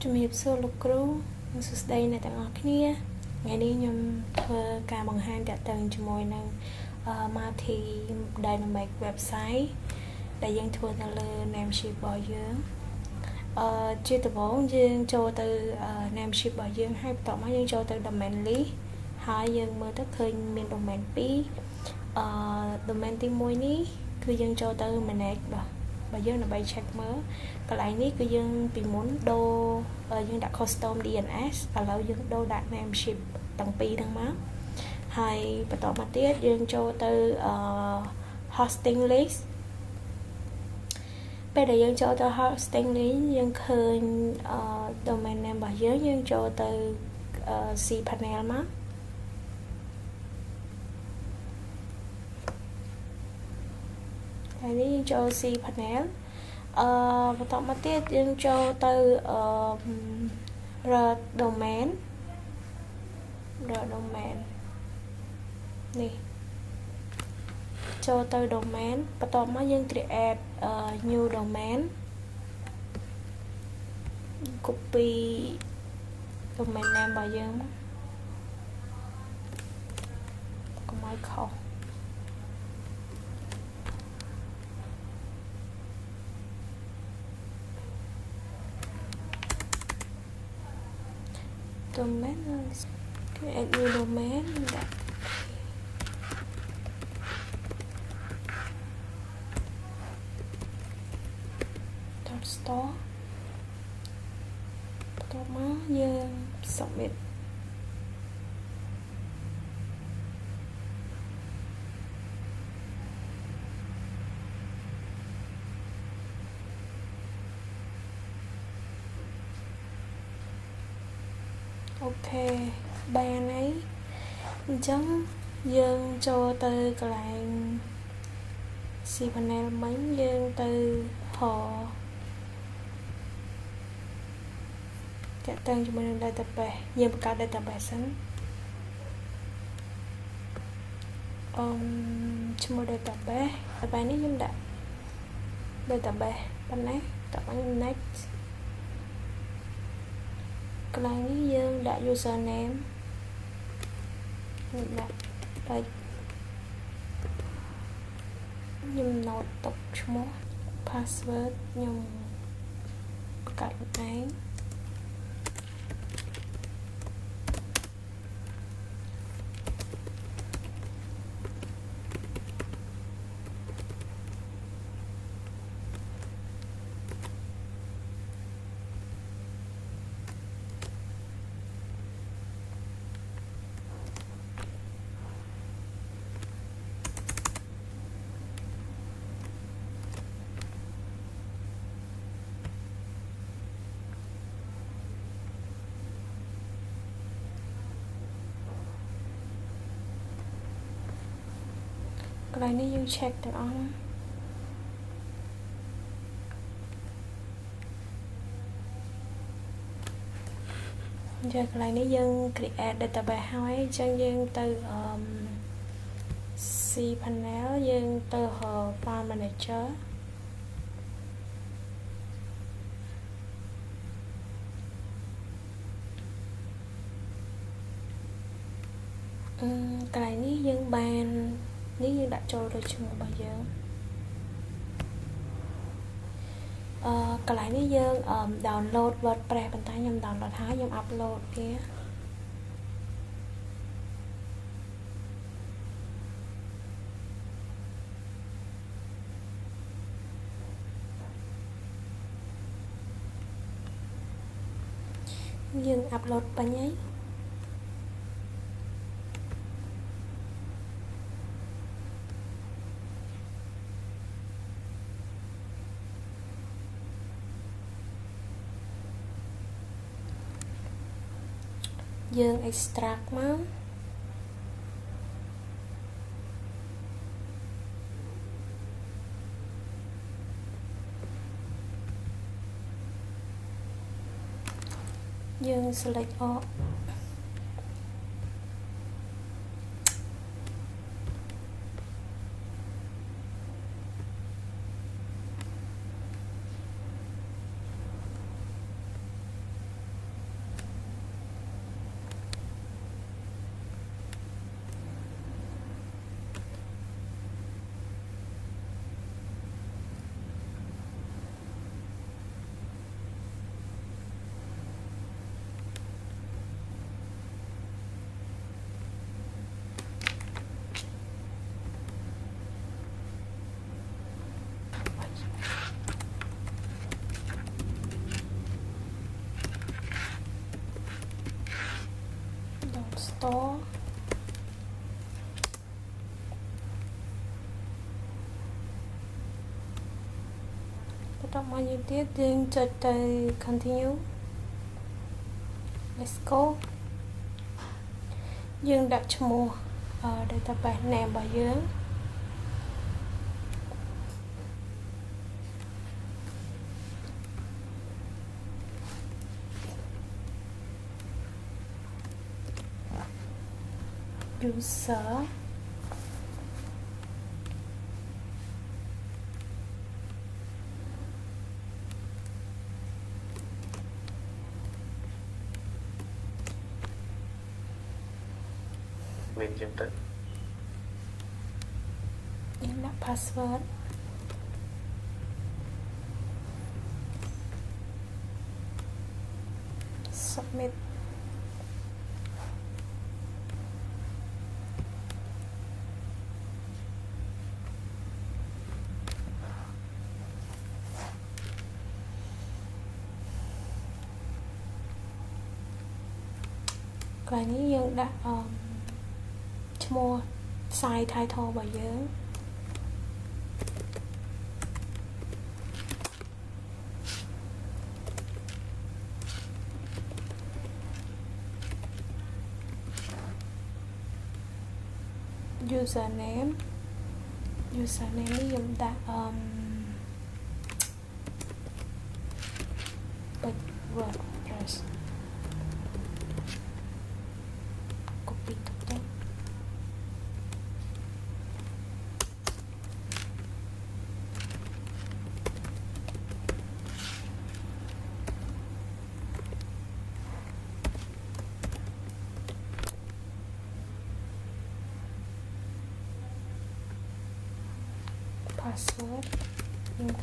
ជំរាបសួរលោកគ្រូសួស្តីអ្នកទាំងអស់គ្នាថ្ងៃនេះខ្ញុំធ្វើការបង្ហាញតាក់ទងជាមួយនឹង Multi Dynamic Website ដែលយើងធ្វើនៅលើ Namecheap របស់យើងជាដំបូងយើងចូលទៅ Namecheap របស់យើងហើយបន្ទាប់មកយើងចូលទៅ Domain List ហើយយើងមើលទៅឃើញមាន Domain 2 Domain ទី1នេះគឺយើងចូលទៅ Manage បើយើងដើម្បី check មើលកន្លែងនេះគឺយើងពីមុនដូរយើងដាក់ custom DNS ឥឡូវយើងដូរដាក់ Namecheap ទាំងពីរហ្នឹងមកហើយបន្តមកទៀតយើងចូលទៅhosting list ពេលដែលយើងចូលទៅ hosting list យើងឃើញdomain name របស់យើងចូលទៅ cPanel មកហើយនេះយើងចូល cPanel បន្តមកទៀតយើងចូលទៅdomain នេះចូលទៅ domain បន្ទាប់មកយើង create new domain copy domain name របស់យើងកុំឲ្យខុសdomain create new domain store បន្ទាប់មកយើង submit អូខេបានហើយអញ្ចឹងយើងចូលទៅកន្លែង cPanel មិញយើងទៅតាក់ទងជាមួយនឹង database យើងបង្កើត database សិនឈ្មោះ database នេះខ្ញុំដាក់ database ប៉ុណ្ណេះតោះខ្ញុំ next កន្លែងនេះយើងដាក់ username ខ្ញុំដាក់ដូចខ្ញុំ note ទុកឈ្មោះ password ខ្ញុំបង្កើតខ្លួនឯងកន្លែងនេះយើង check ទាំងអស់ណាកន្លែងនេះយើង create database ហើយអញ្ចឹងយើងទៅ cPanel យើងទៅ file manager កន្លែងនេះយើងបាននេះយើងដាក់ចូលទៅឈ្មោះរបស់យើងកន្លែងនេះយើង download WordPress ប៉ុន្តែខ្ញុំ download ហើយខ្ញុំ upload វាយើង upload ពេញហើយយើង extract មកយើង select all បន្តបន្តមកយើងទៀតយើងចុចទៅ continue let's go យើងដាក់ឈ្មោះ database name របស់យើង user មានជាងទៅ យើងដាក់ password submit កន្លែងនេះយើងដាក់ឈ្មោះ site title របស់យើង username នេះខ្ញុំដាក់WordPress copy ទៅ password mình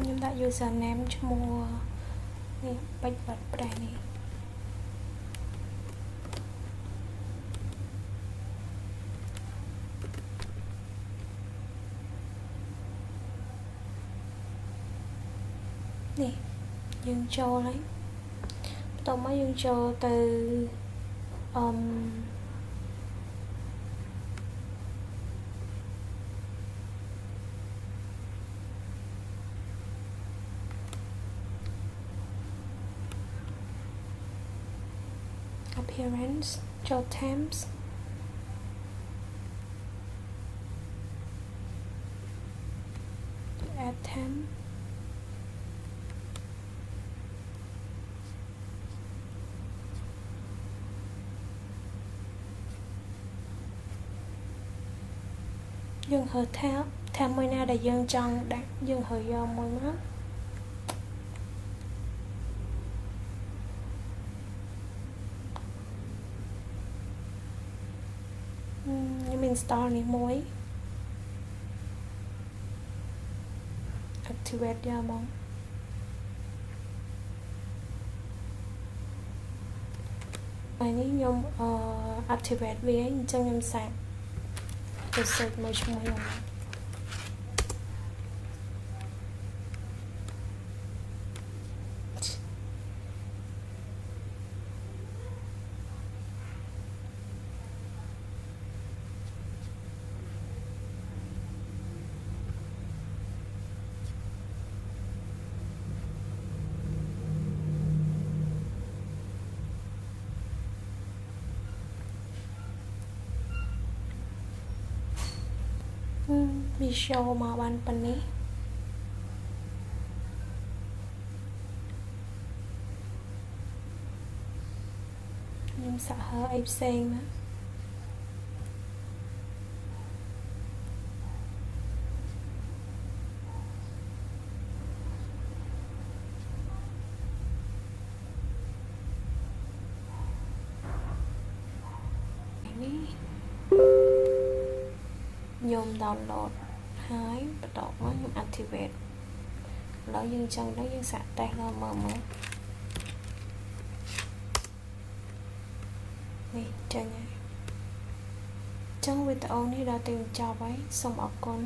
ខ្ញុំដាក់ username ឈ្មោះនេះពេជ្រ WordPress នេះយើងចូលហើយបន្ទាប់មកយើងចូលទៅappearance ចូល temps add temp យើងហើថាមួយណាដែលយើងចង់ដាក់យើងហើយកមួយមកខ្ញុំ install នេះមួយ activate យកមកហើយនេះខ្ញុំ activate វាអញ្ចឹងខ្ញុំសាកទៅ search មួយឈ្មោះខ្ញុំ វាចូលមកបានប៉ុណ្នេះ សាក់ហើអីផ្សេងណានេះខ្ញុំ download ហើយបន្តមកខ្ញុំ activate ឥឡូវយើងចង់ទៅយើងសាក់តេស្តដល់មើលនេះចេញហើយចង់វីដេអូនេះដល់ទីបញ្ចប់ហើយសូមអរគុណ